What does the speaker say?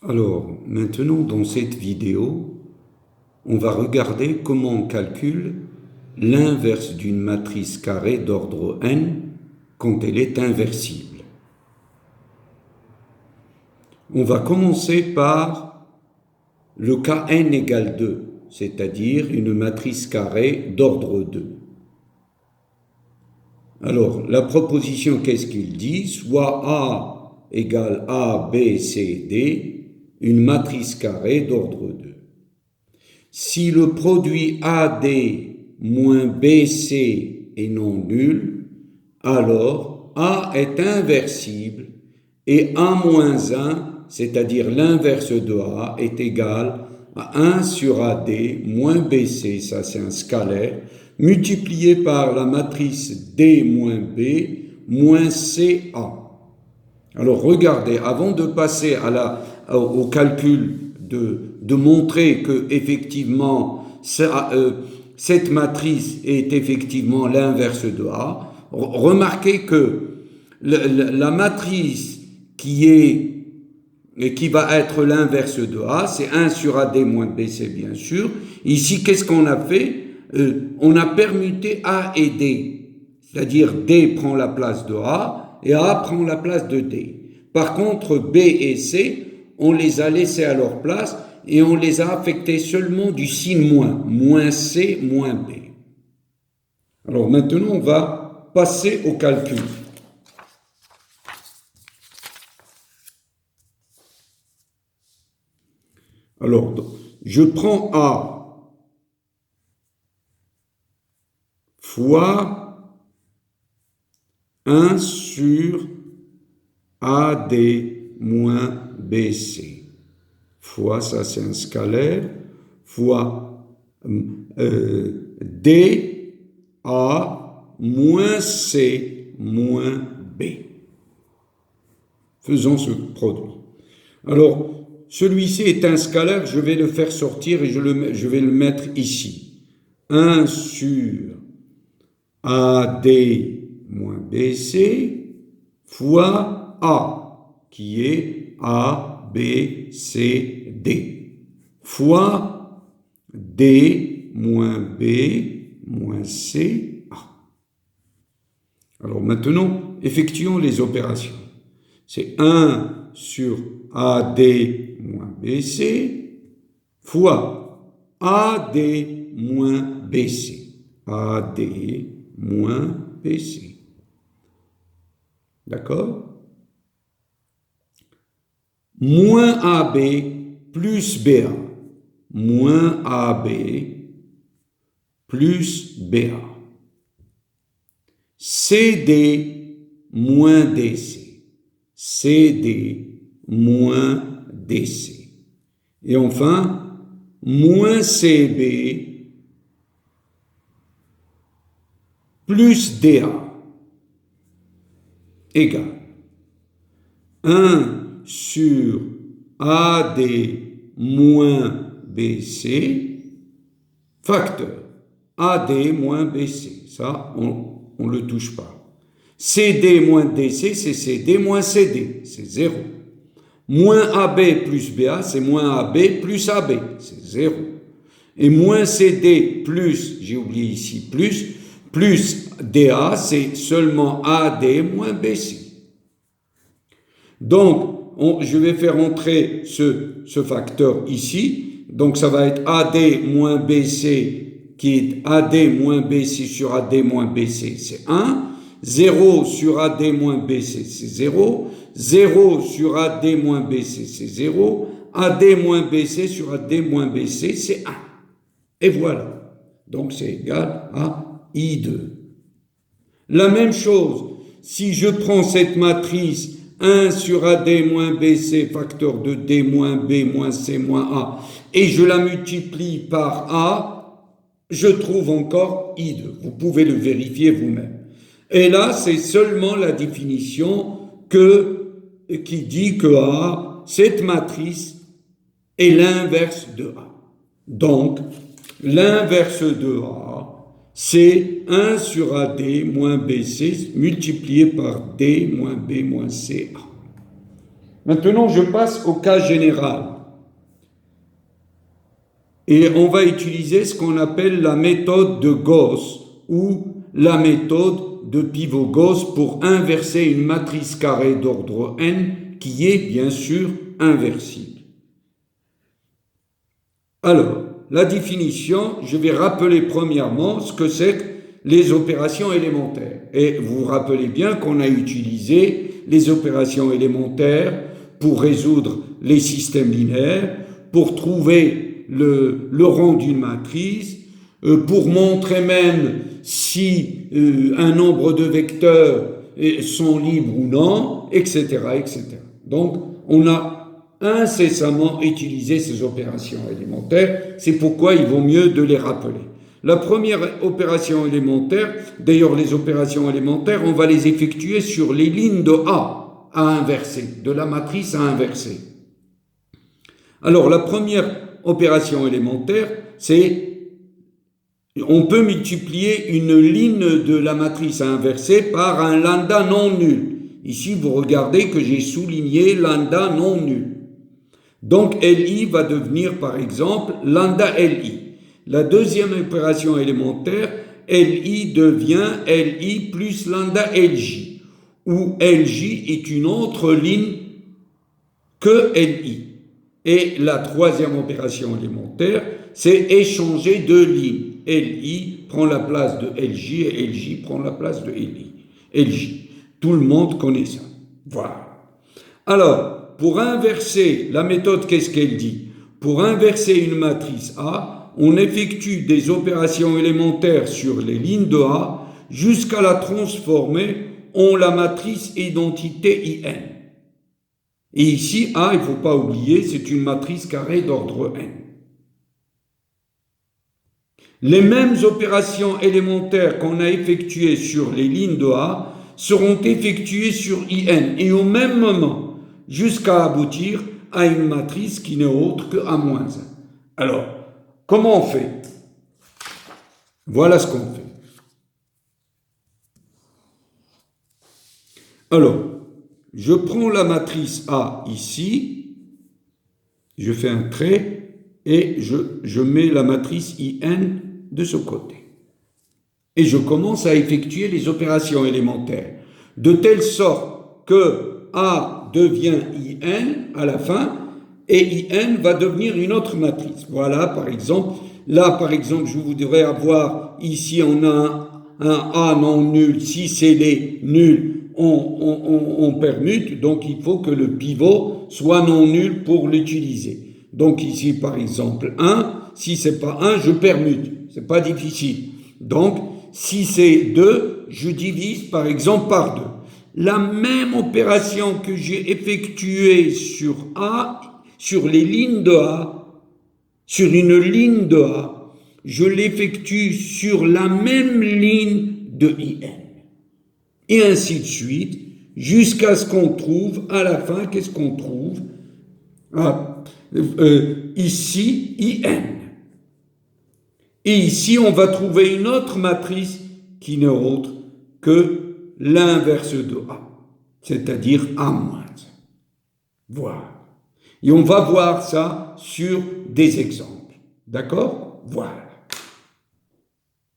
Alors, maintenant, dans cette vidéo, on va regarder comment on calcule l'inverse d'une matrice carrée d'ordre n quand elle est inversible. On va commencer par le cas n égale 2, c'est-à-dire une matrice carrée d'ordre 2. Alors, la proposition, qu'est-ce qu'il dit? Soit A égale A, B, C, D, une matrice carrée d'ordre 2. Si le produit AD moins BC est non nul, alors A est inversible et A moins 1, c'est-à-dire l'inverse de A, est égal à 1 sur AD moins BC, ça c'est un scalaire, multiplié par la matrice D moins B moins CA. Alors regardez, avant de passer au calcul de montrer que effectivement cette matrice est effectivement l'inverse de A, remarquez que la matrice qui va être l'inverse de A, c'est 1 sur AD moins BC bien sûr. Ici, qu'est-ce qu'on a fait? On a permuté A et D, c'est-à-dire D prend la place de A et A prend la place de D. Par contre, B et C, on les a laissés à leur place et on les a affectés seulement du signe moins, moins C, moins B. Alors maintenant, on va passer au calcul. Alors, je prends A fois 1 sur AD moins BC, fois, ça c'est un scalaire, fois DA moins C moins B. Faisons ce produit. Alors, celui-ci est un scalaire, je vais le faire sortir et je vais le mettre ici. 1 sur AD moins BC fois A, qui est A, B, C, D, fois D moins B moins C, A. Alors maintenant, effectuons les opérations. C'est 1 sur AD moins BC fois AD moins BC. AD moins BC. D'accord? Moins AB plus BA. Moins AB plus BA. CD moins DC. CD moins DC. Et enfin, moins CB plus DA égale 1 sur AD moins BC facteur AD moins BC. Ça, on ne le touche pas. CD moins DC, c'est CD moins CD, c'est 0. Moins AB plus BA, c'est moins AB plus AB, c'est 0. Et moins CD plus, j'ai oublié ici, plus DA, c'est seulement AD moins BC. Donc, je vais faire entrer ce facteur ici. Donc, ça va être AD moins BC, qui est AD moins BC sur AD moins BC, c'est 1. 0 sur AD moins BC, c'est 0. 0 sur AD moins BC, c'est 0. AD moins BC sur AD moins BC, c'est 1. Et voilà. Donc, c'est égal à I2. La même chose, si je prends cette matrice 1 sur AD moins BC, facteur de D moins B moins C moins A, et je la multiplie par A, je trouve encore I2. Vous pouvez le vérifier vous-même. Et là, c'est seulement la définition qui dit que A, cette matrice, est l'inverse de A. Donc, l'inverse de A, c'est 1 sur AD moins BC multiplié par D moins B moins CA. Maintenant, je passe au cas général. Et on va utiliser ce qu'on appelle la méthode de Gauss ou la méthode de pivot Gauss pour inverser une matrice carrée d'ordre n qui est bien sûr inversible. Alors, la définition, je vais rappeler premièrement ce que c'est que les opérations élémentaires. Et vous vous rappelez bien qu'on a utilisé les opérations élémentaires pour résoudre les systèmes linéaires, pour trouver le rang d'une matrice, pour montrer même si un nombre de vecteurs sont libres ou non, etc., etc. Donc, on a incessamment utilisé ces opérations élémentaires. C'est pourquoi il vaut mieux de les rappeler. La première opération élémentaire, d'ailleurs les opérations élémentaires, on va les effectuer sur les lignes de A à inverser, de la matrice à inverser. Alors, la première opération élémentaire, c'est on peut multiplier une ligne de la matrice à inverser par un lambda non nul. Ici, vous regardez que j'ai souligné lambda non nul. Donc, LI va devenir, par exemple, lambda LI. La deuxième opération élémentaire, LI devient LI plus lambda LJ, où LJ est une autre ligne que LI. Et la troisième opération élémentaire, c'est échanger deux lignes. LI prend la place de LJ et LJ prend la place de LJ. Tout le monde connaît ça. Voilà. Alors, pour inverser, la méthode, qu'est-ce qu'elle dit? Pour inverser une matrice A, on effectue des opérations élémentaires sur les lignes de A jusqu'à la transformer en la matrice identité IN. Et ici, A, il ne faut pas oublier, c'est une matrice carrée d'ordre n. Les mêmes opérations élémentaires qu'on a effectuées sur les lignes de A seront effectuées sur IN et au même moment, jusqu'à aboutir à une matrice qui n'est autre que A-1. Alors, comment on fait? Voilà ce qu'on fait. Alors, je prends la matrice A ici, je fais un trait et je mets la matrice IN de ce côté. Et je commence à effectuer les opérations élémentaires, de telle sorte que A devient IN à la fin, et IN va devenir une autre matrice. Voilà, par exemple, je voudrais avoir, ici on a un A non nul, si c'est les nuls, on permute, donc il faut que le pivot soit non nul pour l'utiliser. Donc ici, par exemple, 1, si c'est pas 1, je permute, c'est pas difficile. Donc, si c'est 2, je divise par exemple par 2. La même opération que j'ai effectuée sur A, sur les lignes de A, sur une ligne de A, je l'effectue sur la même ligne de IN. Et ainsi de suite, jusqu'à ce qu'on trouve, à la fin, qu'est-ce qu'on trouve? Ici, IN. Et ici, on va trouver une autre matrice qui n'est autre que l'inverse de A, c'est-à-dire A-. Voilà. Et on va voir ça sur des exemples. D'accord? Voilà.